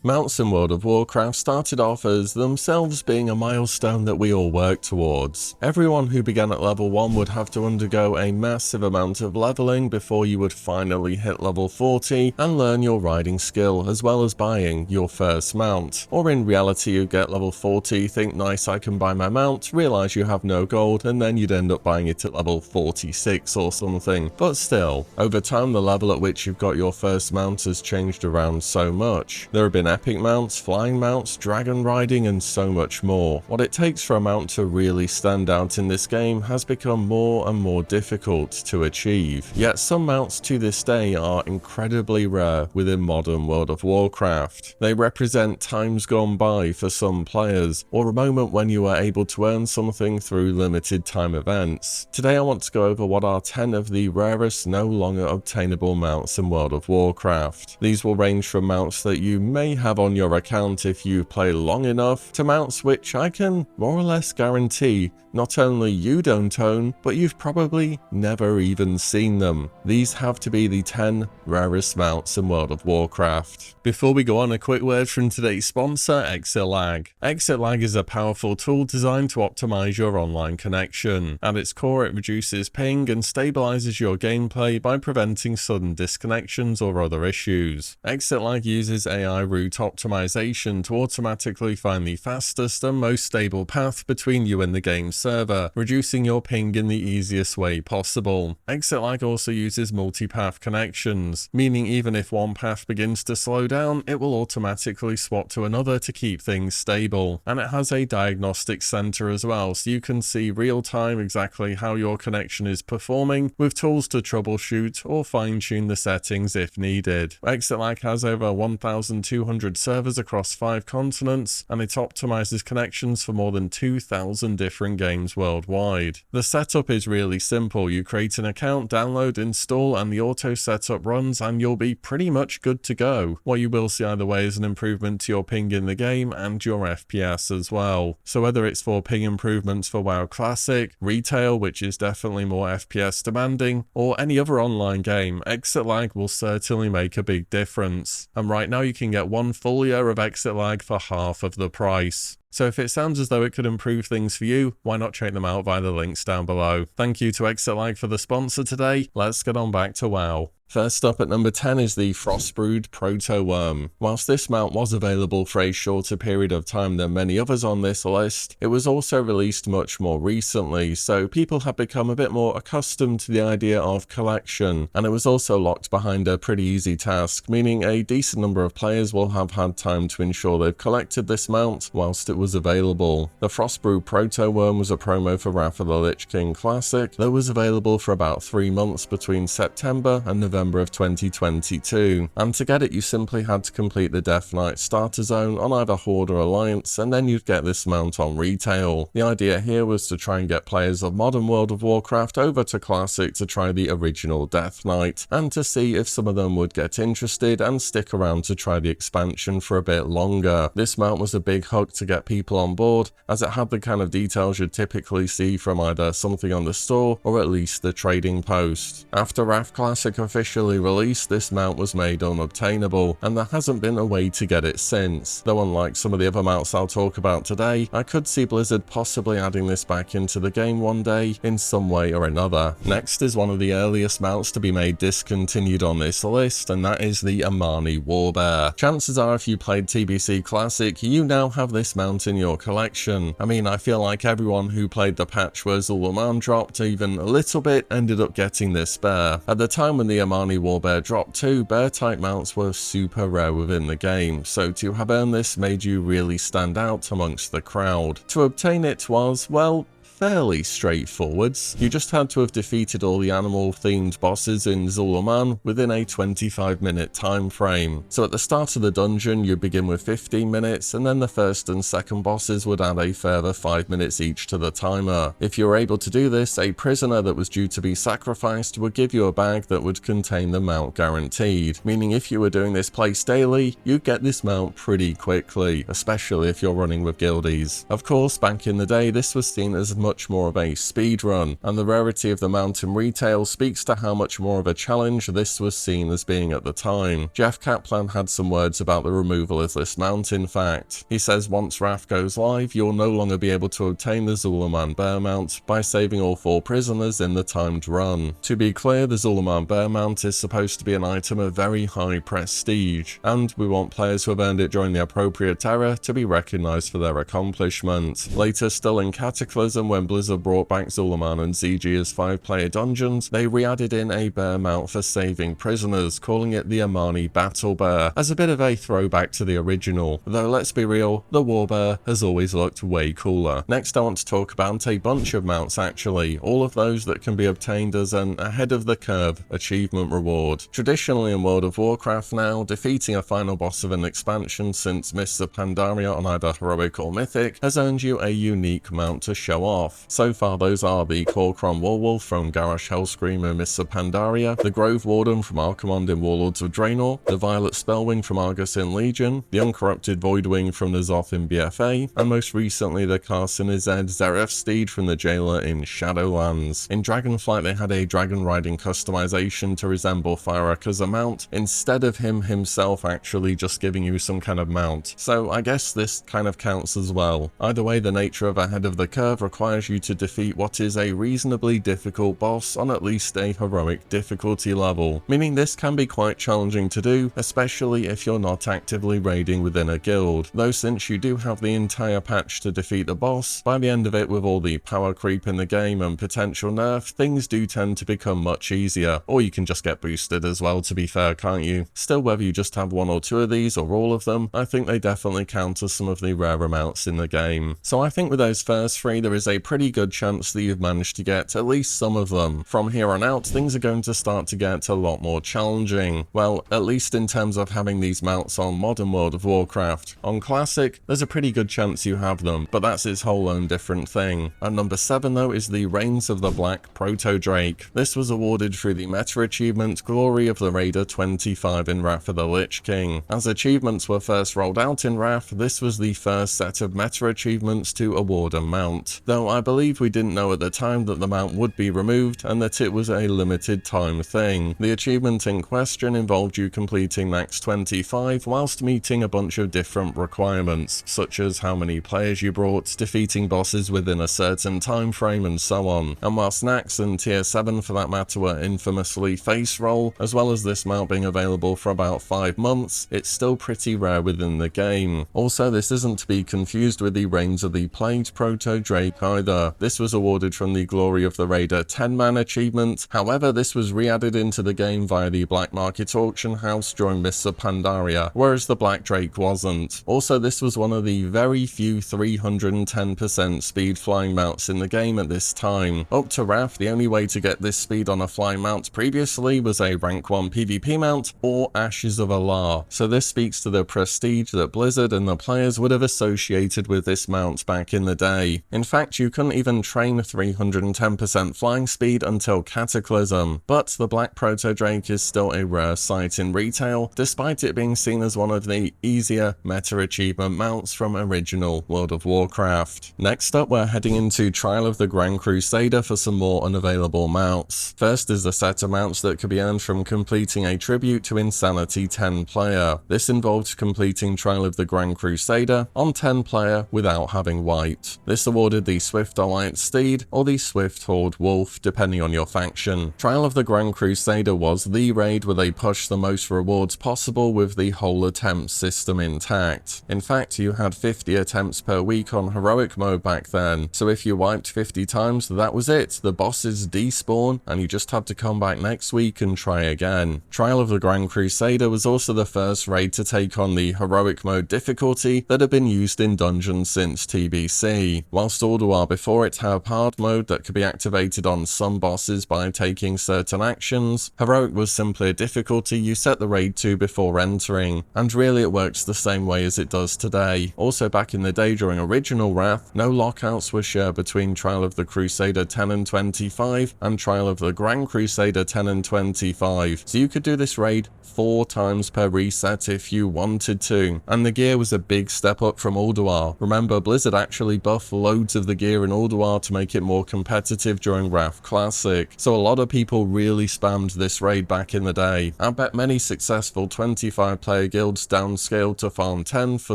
Mounts in World of Warcraft started off as themselves being a milestone that we all work towards. Everyone who began at level 1 would have to undergo a massive amount of leveling before you would finally hit level 40 and learn your riding skill as well as buying your first mount. Or in reality you get level 40, think nice I can buy my mount, realise you have no gold and then you'd end up buying it at level 46 or something. But still, over time the level at which you've got your first mount has changed around so much. There have been epic mounts, flying mounts, dragon riding and so much more. What it takes for a mount to really stand out in this game has become more and more difficult to achieve. Yet some mounts to this day are incredibly rare within modern World of Warcraft. They represent times gone by for some players, or a moment when you were able to earn something through limited time events. Today I want to go over what are 10 of the rarest no longer obtainable mounts in World of Warcraft. These will range from mounts that you may have on your account if you play long enough, to mounts which I can more or less guarantee not only you don't own, but you've probably never even seen them. These have to be the 10 rarest mounts in World of Warcraft. Before we go on, a quick word from today's sponsor, ExitLag. ExitLag is a powerful tool designed to optimize your online connection. At its core, it reduces ping and stabilizes your gameplay by preventing sudden disconnections or other issues. ExitLag uses AI route optimization to automatically find the fastest and most stable path between you and the game's server, reducing your ping in the easiest way possible. ExitLag also uses multipath connections, meaning even if one path begins to slow down, it will automatically swap to another to keep things stable. And it has a diagnostic center as well, so you can see real time exactly how your connection is performing, with tools to troubleshoot or fine-tune the settings if needed. ExitLag has over 1,200 servers across 5 continents, and it optimizes connections for more than 2,000 different games worldwide. The setup is really simple. You create an account, download, install, and the auto setup runs, and you'll be pretty much good to go. What you will see either way is an improvement to your ping in the game and your FPS as well. So whether it's for ping improvements for WoW Classic, retail, which is definitely more FPS demanding, or any other online game, ExitLag will certainly make a big difference. And right now you can get one full year of ExitLag for half of the price. So if it sounds as though it could improve things for you, why not check them out via the links down below. Thank you to ExitLag for the sponsor today. Let's get on back to WoW. First up at number 10 is the Frostbrood Proto-Worm. Whilst this mount was available for a shorter period of time than many others on this list, it was also released much more recently, so people have become a bit more accustomed to the idea of collection, and it was also locked behind a pretty easy task, meaning a decent number of players will have had time to ensure they've collected this mount whilst it was available. The Frostbrood Proto-Worm was a promo for Wrath of the Lich King Classic that was available for about 3 months between September and November of 2022, and to get it you simply had to complete the Death Knight starter zone on either Horde or Alliance, and then you'd get this mount on retail. The idea here was to try and get players of modern World of Warcraft over to Classic to try the original Death Knight, and to see if some of them would get interested and stick around to try the expansion for a bit longer. This mount was a big hook to get people on board, as it had the kind of details you'd typically see from either something on the store or at least the trading post. After Wrath Classic officially released, this mount was made unobtainable, and there hasn't been a way to get it since, though unlike some of the other mounts I'll talk about today, I could see Blizzard possibly adding this back into the game one day in some way or another. Next is one of the earliest mounts to be made discontinued on this list, and that is the Amani Warbear. Chances are if you played TBC Classic, you now have this mount in your collection. I mean, I feel like everyone who played the patch where Zul'Aman dropped even a little bit ended up getting this bear. At the time when the Amani Warbear dropped too, bear type mounts were super rare within the game, so to have earned this made you really stand out amongst the crowd. To obtain it was, well, fairly straightforward. You just had to have defeated all the animal-themed bosses in Zul'Aman within a 25-minute time frame. So at the start of the dungeon, you begin with 15 minutes, and then the first and second bosses would add a further 5 minutes each to the timer. If you were able to do this, a prisoner that was due to be sacrificed would give you a bag that would contain the mount guaranteed, meaning if you were doing this place daily, you'd get this mount pretty quickly, especially if you're running with guildies. Of course, back in the day, this was seen as much more of a speed run, and the rarity of the mount in retail speaks to how much more of a challenge this was seen as being at the time. Jeff Kaplan had some words about the removal of this mount in fact. He says once Wrath goes live, you'll no longer be able to obtain the Zulaman bear mount by saving all 4 prisoners in the timed run. To be clear, the Zulaman bear mount is supposed to be an item of very high prestige, and we want players who have earned it during the appropriate era to be recognized for their accomplishment. Later, still in Cataclysm, when Blizzard brought back Zulaman and ZG as 5-player dungeons, they re-added in a bear mount for saving prisoners, calling it the Amani Battle Bear, as a bit of a throwback to the original, though let's be real, the War Bear has always looked way cooler. Next I want to talk about a bunch of mounts actually, all of those that can be obtained as an ahead of the curve achievement reward. Traditionally in World of Warcraft now, defeating a final boss of an expansion since Mists of Pandaria on either Heroic or Mythic has earned you a unique mount to show off. So far those are the Kor'kron Warwolf from Garrosh Hellscream in Mists of Pandaria, the Grove Warden from Archimonde in Warlords of Draenor, the Violet Spellwing from Argus in Legion, the Uncorrupted Voidwing from the Zoth in BFA, and most recently the Carcinized Zeref Steed from the Jailer in Shadowlands. In Dragonflight they had a dragon riding customization to resemble Fyrakk as a mount, instead of him himself actually just giving you some kind of mount. So I guess this kind of counts as well. Either way, the nature of ahead of the curve requires you to defeat what is a reasonably difficult boss on at least a heroic difficulty level, meaning this can be quite challenging to do, especially if you're not actively raiding within a guild, though since you do have the entire patch to defeat the boss, by the end of it with all the power creep in the game and potential nerf, things do tend to become much easier, or you can just get boosted as well to be fair, can't you? Still, whether you just have 1 or 2 of these or all of them, I think they definitely count as some of the rare amounts in the game. So I think with those first 3 there is a pretty good chance that you've managed to get at least some of them. From here on out things are going to start to get a lot more challenging. Well, at least in terms of having these mounts on modern World of Warcraft. On Classic, there's a pretty good chance you have them, but that's its whole own different thing. At number 7 though is the Reigns of the Black Proto-Drake. This was awarded through the meta achievement Glory of the Raider 25 in Wrath of the Lich King. As achievements were first rolled out in Wrath, this was the first set of meta achievements to award a mount, though I believe we didn't know at the time that the mount would be removed and that it was a limited time thing. The achievement in question involved you completing max 25 whilst meeting a bunch of different requirements, such as how many players you brought, defeating bosses within a certain time frame and so on. And whilst Nax and tier 7 for that matter were infamously face roll, as well as this mount being available for about 5 months, it's still pretty rare within the game. Also, this isn't to be confused with the Reigns of the Plagued Proto-Drake either. This was awarded from the Glory of the Raider 10-man achievement, however this was re-added into the game via the Black Market Auction House during Mists of Pandaria, whereas the Black Drake wasn't. Also, this was one of the very few 310% speed flying mounts in the game at this time. Up to Wrath, the only way to get this speed on a flying mount previously was a rank 1 PvP mount or Ashes of Allah, so this speaks to the prestige that Blizzard and the players would have associated with this mount back in the day. In fact, you couldn't even train 310% flying speed until Cataclysm, but the Black Proto-Drake is still a rare sight in retail, despite it being seen as one of the easier meta achievement mounts from original World of Warcraft. Next up, we're heading into Trial of the Grand Crusader for some more unavailable mounts. First is a set of mounts that could be earned from completing a tribute to Insanity 10 player. This involved completing Trial of the Grand Crusader on 10 player without having white. This awarded the Swift Alliance Steed or the Swift Horde Wolf, depending on your faction. Trial of the Grand Crusader was the raid where they pushed the most rewards possible with the whole attempt system intact. In fact, you had 50 attempts per week on heroic mode back then, so if you wiped 50 times, that was it. The bosses despawn and you just had to come back next week and try again. Trial of the Grand Crusader was also the first raid to take on the heroic mode difficulty that had been used in dungeons since TBC. Whilst Ulduar before it had hard mode that could be activated on some bosses by taking certain actions, heroic was simply a difficulty you set the raid to before entering, and really it works the same way as it does today. Also back in the day during original Wrath, no lockouts were shared between Trial of the Crusader 10 and 25 and Trial of the Grand Crusader 10 and 25, so you could do this raid 4 times per reset if you wanted to, and the gear was a big step up from Ulduar. Remember, Blizzard actually buffed loads of the gear here in Ulduar to make it more competitive during Wrath Classic, so a lot of people really spammed this raid back in the day. I bet many successful 25 player guilds downscaled to farm 10 for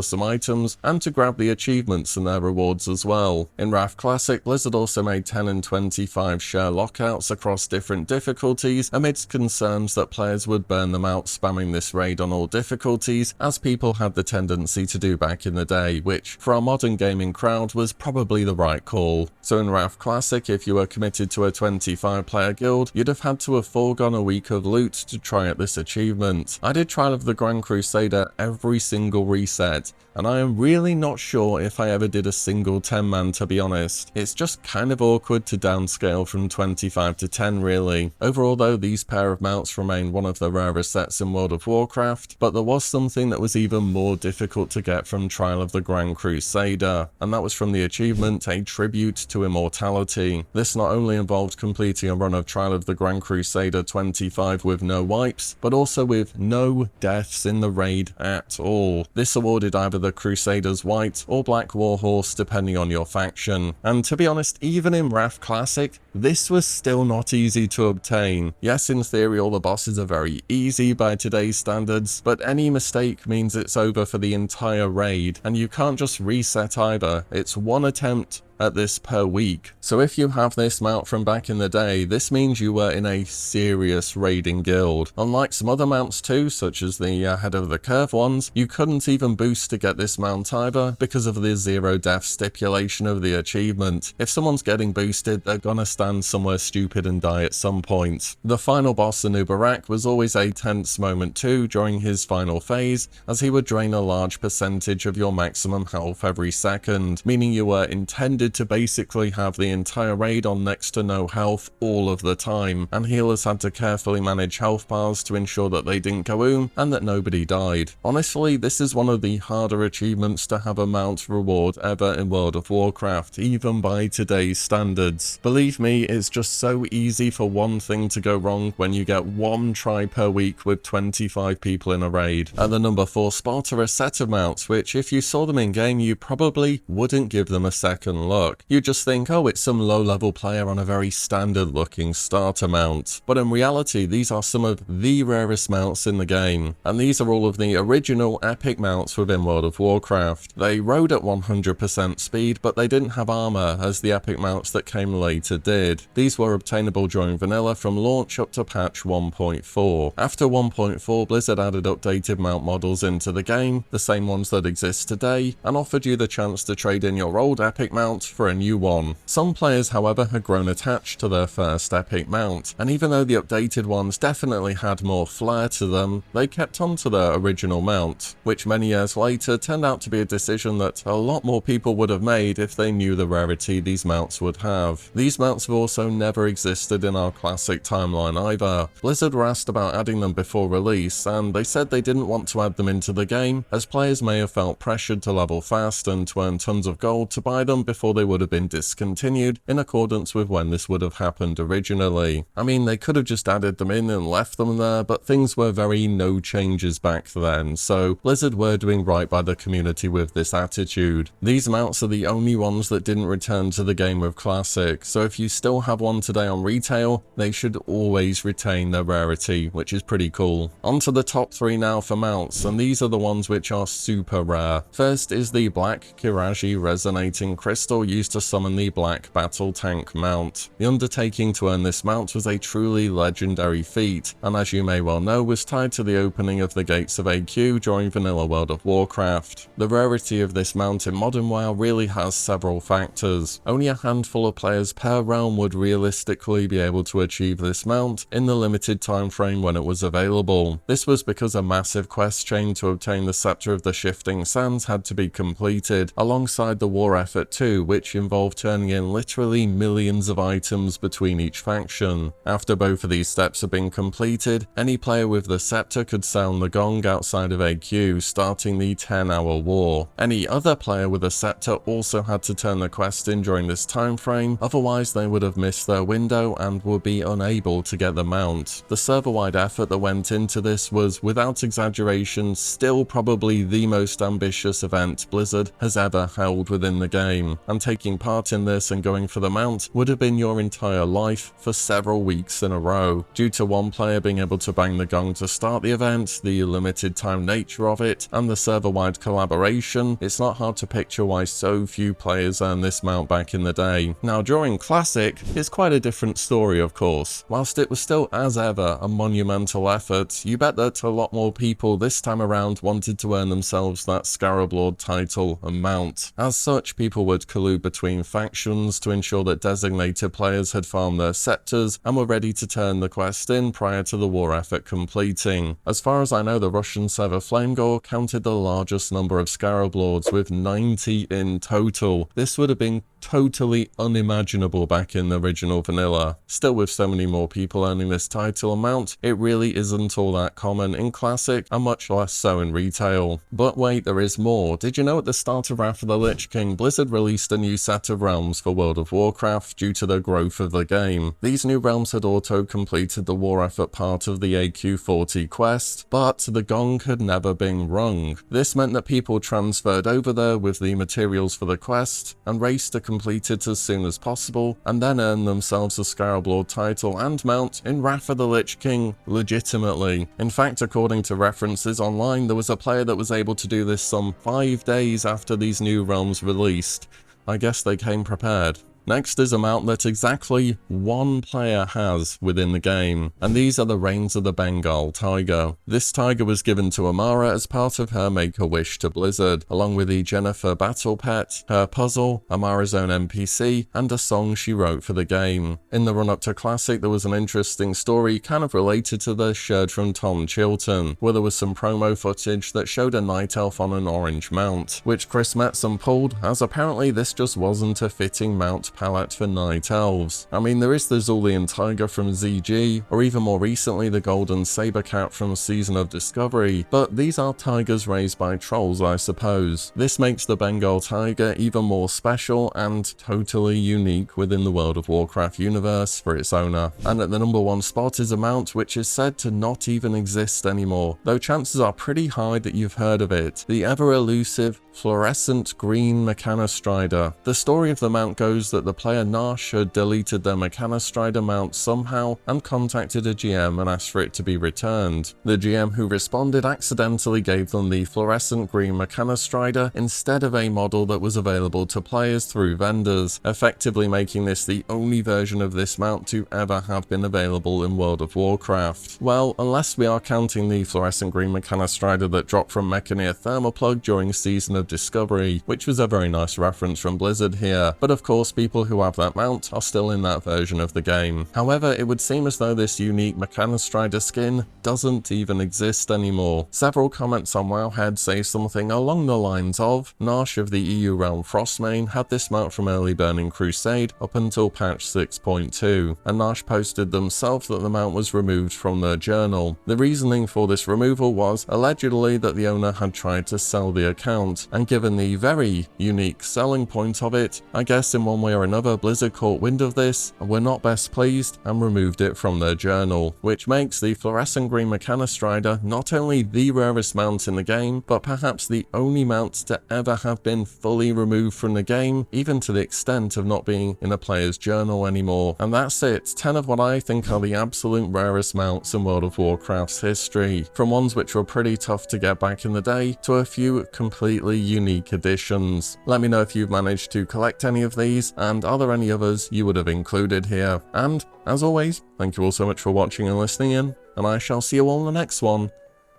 some items and to grab the achievements and their rewards as well. In Wrath Classic, Blizzard also made 10 and 25 share lockouts across different difficulties amidst concerns that players would burn them out spamming this raid on all difficulties, as people had the tendency to do back in the day, which for our modern gaming crowd was probably the right call. So in Wrath Classic, if you were committed to a 25 player guild, you'd have had to have foregone a week of loot to try at this achievement. I did Trial of the Grand Crusader every single reset, and I am really not sure if I ever did a single 10 man, to be honest. It's just kind of awkward to downscale from 25 to 10 really. Overall though, these pair of mounts remain one of the rarest sets in World of Warcraft, but there was something that was even more difficult to get from Trial of the Grand Crusader, and that was from the achievement, A Tribute to Immortality. This not only involved completing a run of Trial of the Grand Crusader 25 with no wipes, but also with no deaths in the raid at all. This awarded either the Crusaders white or black warhorse depending on your faction, and to be honest, even in Wrath Classic, this was still not easy to obtain. Yes, in theory all the bosses are very easy by today's standards, but any mistake means it's over for the entire raid, and you can't just reset either. It's one attempt at this per week. So if you have this mount from back in the day, this means you were in a serious raiding guild. Unlike some other mounts too, such as the Head of the Curve ones, you couldn't even boost to get this mount either because of the 0 death stipulation of the achievement. If someone's getting boosted, they're gonna stand somewhere stupid and die at some point. The final boss, Anubarak, was always a tense moment too during his final phase, as he would drain a large percentage of your maximum health every second, meaning you were intended to basically have the entire raid on next to no health all of the time, and healers had to carefully manage health bars to ensure that they didn't go boom and that nobody died. Honestly, this is one of the harder achievements to have a mount reward ever in World of Warcraft, even by today's standards. Believe me, it's just so easy for one thing to go wrong when you get one try per week with 25 people in a raid. At the number 4 spot are a set of mounts which, if you saw them in game, you probably wouldn't give them a second look. You just think, oh, it's some low-level player on a very standard-looking starter mount. But in reality, these are some of the rarest mounts in the game, and these are all of the original epic mounts within World of Warcraft. They rode at 100% speed, but they didn't have armor, as the epic mounts that came later did. These were obtainable during vanilla from launch up to patch 1.4. After 1.4, Blizzard added updated mount models into the game, the same ones that exist today, and offered you the chance to trade in your old epic mount for a new one. Some players, however, had grown attached to their first epic mount, and even though the updated ones definitely had more flair to them, they kept on to their original mount, which many years later turned out to be a decision that a lot more people would have made if they knew the rarity these mounts would have. These mounts have also never existed in our classic timeline either. Blizzard were asked about adding them before release, and they said they didn't want to add them into the game, as players may have felt pressured to level fast and to earn tons of gold to buy them before they would have been discontinued in accordance with when this would have happened originally. I mean, they could have just added them in and left them there, but things were very no changes back then, so Blizzard were doing right by the community with this attitude. These mounts are the only ones that didn't return to the game with Classic, so if you still have one today on retail, they should always retain their rarity, which is pretty cool. On to the top 3 now for mounts, and these are the ones which are super rare. First is the Black Kiraji Resonating Crystal used to summon the Black Battle Tank mount. The undertaking to earn this mount was a truly legendary feat, and as you may well know, was tied to the opening of the Gates of AQ during vanilla World of Warcraft. The rarity of this mount in modern WoW really has several factors. Only a handful of players per realm would realistically be able to achieve this mount in the limited time frame when it was available. This was because a massive quest chain to obtain the Scepter of the Shifting Sands had to be completed, alongside the war effort too, which involved turning in literally millions of items between each faction. After both of these steps had been completed, any player with the scepter could sound the gong outside of AQ, starting the 10-hour war. Any other player with a scepter also had to turn the quest in during this time frame, otherwise they would have missed their window and would be unable to get the mount. The server-wide effort that went into this was, without exaggeration, still probably the most ambitious event Blizzard has ever held within the game, and taking part in this and going for the mount would have been your entire life for several weeks in a row. Due to one player being able to bang the gong to start the event, the limited time nature of it, and the server-wide collaboration, it's not hard to picture why so few players earned this mount back in the day. Now during Classic, it's quite a different story of course. Whilst it was still as ever a monumental effort, you bet that a lot more people this time around wanted to earn themselves that Scarab Lord title and mount. As such, people would collude between factions to ensure that designated players had farmed their scepters and were ready to turn the quest in prior to the war effort completing. As far as I know, the Russian server Flamegore counted the largest number of Scarab Lords with 90 in total. This would have been totally unimaginable back in the original vanilla. Still, with so many more people earning this title amount, it really isn't all that common in Classic and much less so in retail. But wait, there is more. Did you know at the start of Wrath of the Lich King, Blizzard released a new set of realms for World of Warcraft due to the growth of the game. These new realms had auto-completed the war effort part of the AQ40 quest, but the gong had never been rung. This meant that people transferred over there with the materials for the quest and raced to complete it as soon as possible, and then earn themselves a Scarab Lord title and mount in Wrath of the Lich King legitimately. In fact, according to references online, there was a player that was able to do this some 5 days after these new realms released. I guess they came prepared. Next is a mount that exactly one player has within the game, and these are the Reigns of the Bengal Tiger. This tiger was given to Amara as part of her Make-A-Wish to Blizzard, along with the Jennifer Battle Pet, her puzzle, Amara's own NPC, and a song she wrote for the game. In the run-up to Classic, there was an interesting story kind of related to this shared from Tom Chilton, where there was some promo footage that showed a Night Elf on an orange mount, which Chris Metzen pulled, as apparently this just wasn't a fitting mount palette for Night Elves. I mean, there is the Zulian Tiger from ZG, or even more recently the Golden Saber Cat from Season of Discovery, but these are tigers raised by trolls, I suppose. This makes the Bengal Tiger even more special and totally unique within the World of Warcraft universe for its owner. And at the number 1 spot is a mount which is said to not even exist anymore, though chances are pretty high that you've heard of it: the ever-elusive fluorescent green Mechanostrider. The story of the mount goes that the player Nash had deleted their Mechanostrider mount somehow and contacted a GM and asked for it to be returned. The GM who responded accidentally gave them the fluorescent green Mechanostrider instead of a model that was available to players through vendors, effectively making this the only version of this mount to ever have been available in World of Warcraft. Well, unless we are counting the fluorescent green Mechanostrider that dropped from Mechaneer Thermoplug during Season of Discovery, which was a very nice reference from Blizzard here, but of course people who have that mount are still in that version of the game. However, it would seem as though this unique Mechanostrider skin doesn't even exist anymore. Several comments on Wowhead say something along the lines of, Nash of the EU realm Frostmane had this mount from early Burning Crusade up until patch 6.2, and Nash posted themselves that the mount was removed from their journal. The reasoning for this removal was allegedly that the owner had tried to sell the account, and given the very unique selling point of it, I guess in one way or another Blizzard caught wind of this and were not best pleased and removed it from their journal, which makes the fluorescent green Mechanostrider not only the rarest mount in the game, but perhaps the only mount to ever have been fully removed from the game, even to the extent of not being in a player's journal anymore. And that's it, 10 of what I think are the absolute rarest mounts in World of Warcraft's history, from ones which were pretty tough to get back in the day to a few completely unique additions. Let me know if you've managed to collect any of these, and are there any others you would have included here. And as always, thank you all so much for watching and listening in, and I shall see you all in the next one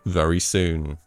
very soon.